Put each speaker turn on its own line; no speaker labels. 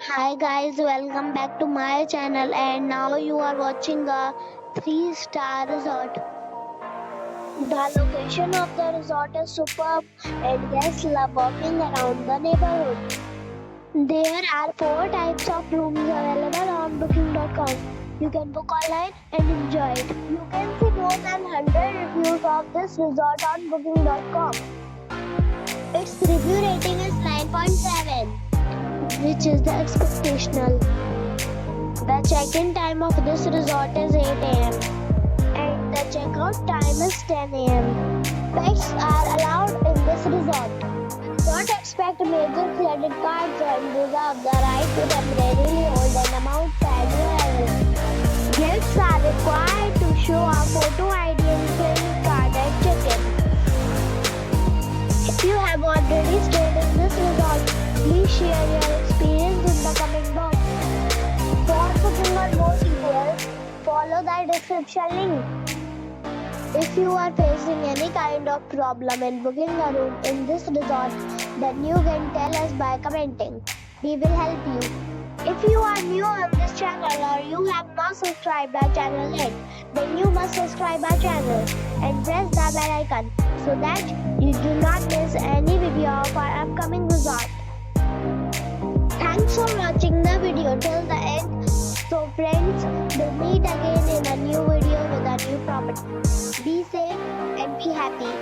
Hi guys, welcome back to my channel and now you are watching a 3-star resort. The location of the resort is superb and guests love walking around the neighborhood. There are 4 types of rooms available on booking.com. You can book online and enjoy it. You can see more than 100 reviews of this resort on booking.com. Its review rating is 9.7, which is the expectational. The check-in time of this resort is 8 a.m. and the checkout time is 10 a.m. Pets are allowed in this resort. Don't expect major credit cards and reserve the right to temporarily hold an amount prior to arrival. Guests are required to show a photo ID and credit card at check-in. If you have already stayed in this resort, please share your experience in the comment box. For booking or more details, follow the description link. If you are facing any kind of problem in booking a room in this resort, then you can tell us by commenting. We will help you. If you are new on this channel or you have not subscribed our channel yet, then you must subscribe our channel and press the bell icon so that you do not miss any video of our upcoming resort. Thanks for watching the video till the end. So friends, we'll meet again in a new video with a new property. Be safe and be happy.